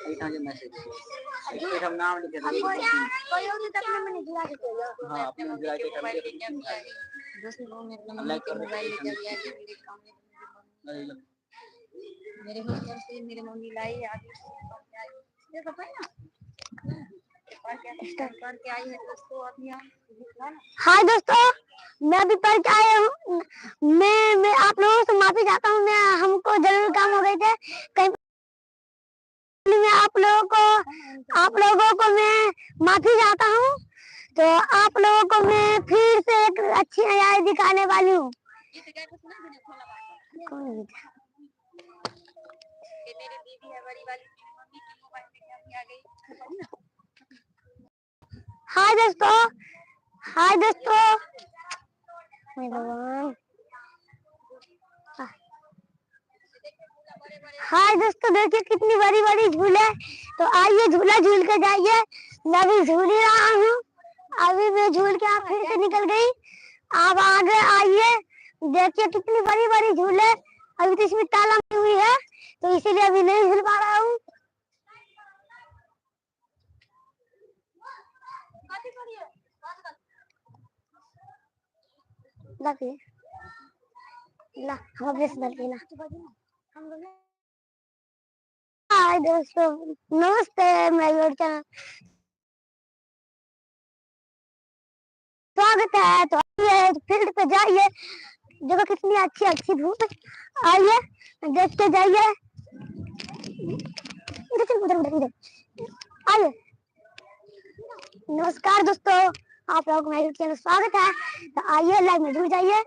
एक आगे मैसेज फिर हम नाम लिखे थे कोई और तक मैंने जुड़ा के किया हां अपने जुड़ा के मोबाइल लेके आ गई दोस्त वो मेरे को मोबाइल लेके आ गया मेरे काम में मेरे होटल से मेरे मम्मी लाई आगे ये सब है ना स्टार्ट करके आई है दोस्तों अभी हम हाय दोस्तों मैं अभी पढ़ के आया हूँ मैं आप लोगों से माफी चाहता हूँ मैं हमको जरूरी काम हो गए थे कहीं मैं आप लोगों को मैं माफी चाहता हूँ तो आप लोगों को मैं फिर से एक अच्छी नजारे दिखाने वाली हूँ मेरी दीदी है बड़ी वाली मम्मी की मोबाइल लेके आ गई हाय दोस्तों भगवान हाय दोस्तों देखिए कितनी बड़ी बड़ी झूले तो आइए झूला झूल के जाइए मैं भी झूल ही रहा हूँ अभी मैं झूल के आप फिर से निकल गई आप आगे आइए देखिए कितनी बड़ी बड़ी झूले अभी तो इसमें ताला लगी हुई है तो इसीलिए अभी नहीं झूल पा रहा हूँ हाय दोस्तों नमस्ते मेरे यूट्यूब चैनल स्वागत है तो आइए फील्ड पे जाइए देखो कितनी अच्छी अच्छी धूप आइए देख के जाइए आइए नमस्कार दोस्तों आप लोगों को मेरे यूट्यूब चैनल स्वागत है तो आइए लाइव में जुड़ जाइए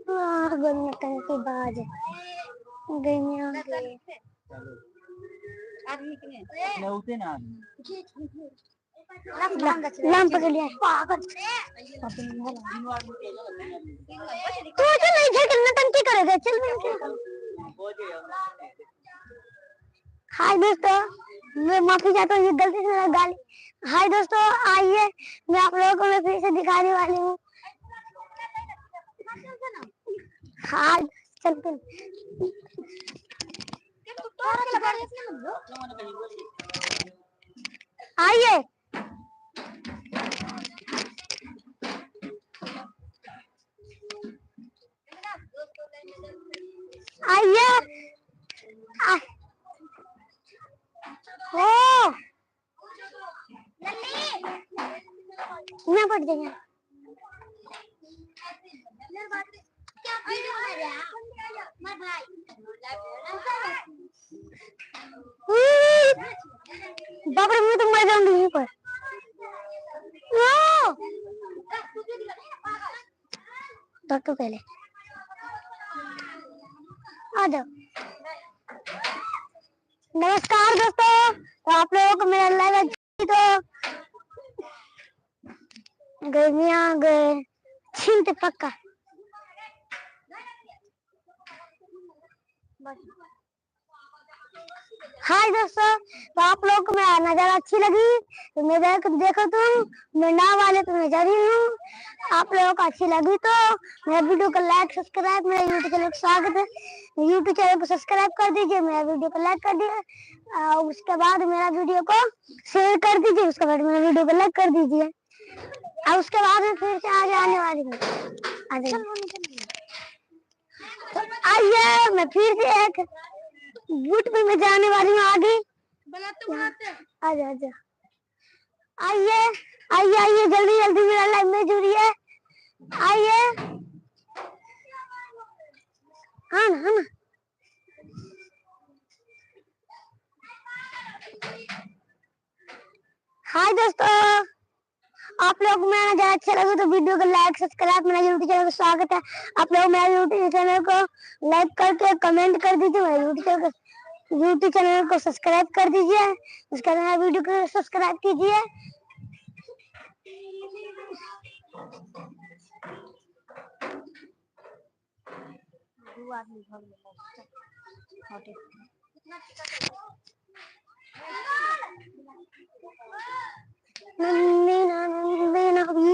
गर्मी के बाद गर्मियों के उठे ना लाम पकड़ लिया पागल तू चल नहीं खेल नटंकी करेगा चल हाय दोस्तों मैं माफी चाहता हूँ ये गलती से मेरा गाली हाय दोस्तों आइए मैं आप लोगों को मैं फिर से दिखाने वाली हूँ हाँ चल आइए आइए मैं पढ़ देंगे बाप रे मैं तो मर जाऊंगी यहीं पर डॉक्टर पहले आ जाओ नमस्कार दोस्तों तो आप लोगों को मेरा लाइव तो गर्मियां गए छीनते पक्का हाय दोस्तों तो आप लोगों को मेरा नजारा अच्छी लगी तो मेरे देखो तुम मैं नाव वाले पे मैं जा रही हूँ आप लोगों को अच्छी लगी तो मेरे वीडियो को लाइक सब्सक्राइब मेरे यूट्यूब चैनल को स्वागत है यूट्यूब चैनल को सब्सक्राइब कर दीजिए मेरा वीडियो को लाइक कर दीजिए उसके बाद मेरा वीडियो को शेयर कर दीजिए उसके बाद मेरा वीडियो को लाइक कर दीजिए और उसके बाद में फिर से आगे आने वाली हूँ तो आइए मैं फिर से एक बूट पे मैं जाने वाली हूँ आगे बनाते आजा आजा आइए आइए आइए जल्दी जल्दी मेरा लाइव में जुड़िए आइए हाँ ना हाय दोस्तों आप लोग मेरा ज़्यादा अच्छा लगे तो वीडियो को लाइक सब्सक्राइब मेरा यूट्यूब चैनल को स्वागत है आप लोग मेरा यूट्यूब चैनल को लाइक करके कमेंट कर दीजिए मेरा यूट्यूब चैनल को सब्सक्राइब कर दीजिए उसके बाद मेरा वीडियो को सब्सक्राइब कीजिए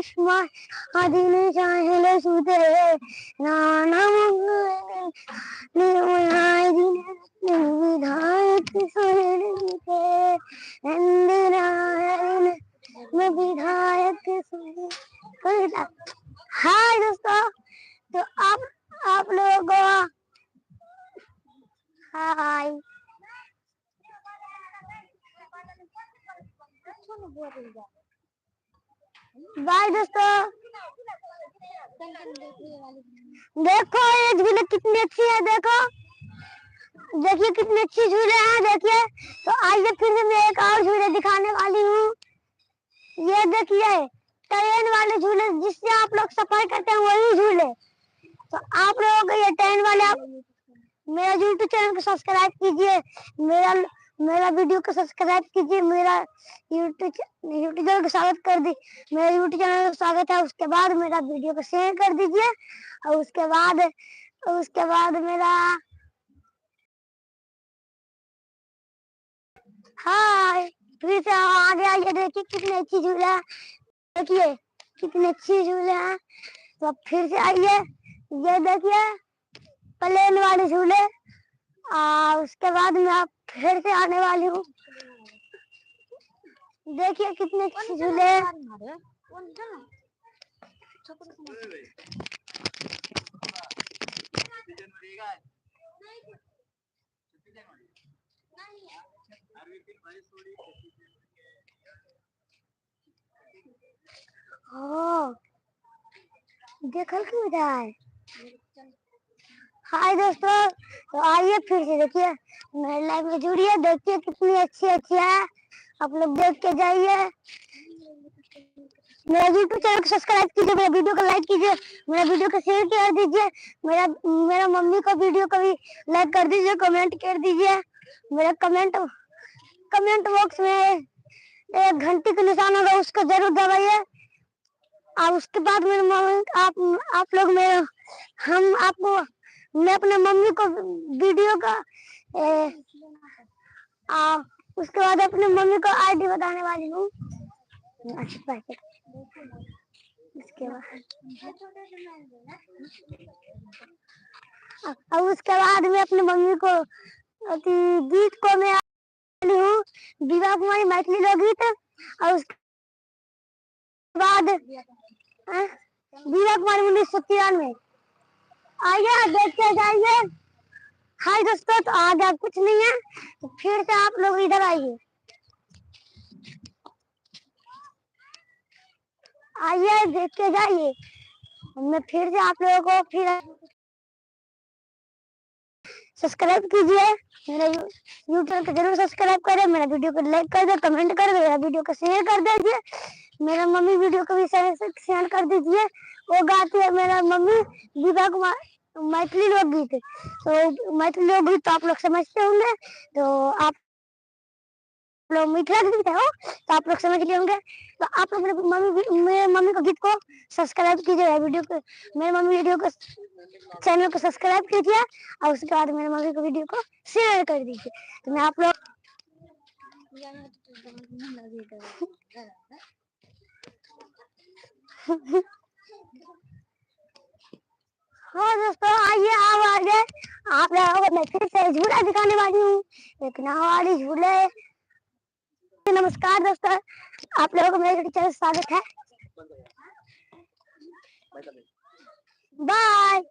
करिश्मा दिल चाहे सूते नाना विधायक में विधायक हाय दोस्तों, तो आप लोगों को हाय बाय दोस्तों। देखो ये झूले कितनी अच्छी है, देखो देखिए कितनी अच्छी झूले हैं, देखिए। तो आइए फिर से मैं एक और झूले दिखाने वाली हूँ। ये देखिए ट्रेन वाले झूले, जिससे आप लोग सफर करते हैं वही झूले। तो आप लोगों को ये ट्रेन वाले, आप मेरा यूट्यूब चैनल को सब्सक्राइब कीजिए, मेरा वीडियो को सब्सक्राइब कीजिए, मेरा यूट्यूब चैनल को स्वागत कर दी, मेरा यूट्यूब चैनल को स्वागत है। उसके बाद मेरा वीडियो को शेयर कर दीजिए और उसके बाद मेरा हाय फिर से आगे आइए, देखिए कितनी अच्छी झूला है, देखिए कितनी अच्छी झूले हैं। तो फिर से आइए, ये देखिए प्लेन वाले झूले। उसके बाद मैं आप फिर से आने वाली हूँ, देखिए कितने अच्छे झूले हैं। देखल क्यों जाए। हाय दोस्तों, तो आइए फिर से देखिए मेरे लाइव में जुड़िए, देखिए कितनी अच्छी अच्छी है, आप लोग देख के जाइए। मेरा यूट्यूब चैनल को सब्सक्राइब कीजिए, मेरा वीडियो को लाइक कीजिए, मेरा वीडियो को शेयर कर दीजिए, मेरा मम्मी का वीडियो को भी लाइक कर दीजिए, कमेंट कर दीजिए। मेरा कमेंट बॉक्स में एक घंटी का निशान होगा, उसको जरूर दबाइए। और उसके बाद मेरे मम्मी आप लोग मेरे हम आपको मैं अपने मम्मी को वीडियो का उसके बाद अपने मम्मी को आईडी बताने वाली हूँ। उसके बाद मैं अपनी मम्मी को गीत को मैं हूँ विवाह कुमारी मैथिली लोकगीत। और उसके बाद विवाह कुमारी 1993। आइए देखते जाइए। हाय दोस्तों, तो आगे कुछ नहीं है, तो फिर से आप लोग इधर आइए, आइए देख के जाइए। मैं फिर से आप लोगों को फिर सब्सक्राइब कीजिए, मेरा यूट्यूब को जरूर सब्सक्राइब करें, मेरा वीडियो को लाइक कर दे, कमेंट कर दे, मेरा वीडियो को शेयर कर दीजिए, मेरा मम्मी वीडियो को भी शेयर कर दीजिए। वो गाती है मेरा मम्मी विवाह कुमार मैथिली लोकगीत। तो मैथिली लोकगीत तो आप लोग समझते होंगे, तो आप लोग मिथिला गीत हो तो आप लोग समझ लिए होंगे। तो आप लोग मेरे मम्मी को गीत को सब्सक्राइब कीजिए, वीडियो को मेरे मम्मी वीडियो को चैनल को सब्सक्राइब कीजिए और उसके बाद मेरे मम्मी को वीडियो को शेयर कर दीजिए। तो मैं आप लोग हाँ दोस्तों, आइए आगे आप लोगों को मैं फिर से झूला दिखाने वाली हूँ, एक नाव वाली झूले। नमस्कार दोस्तों, आप लोगों को मेरे चैनल स्वागत है। बाय।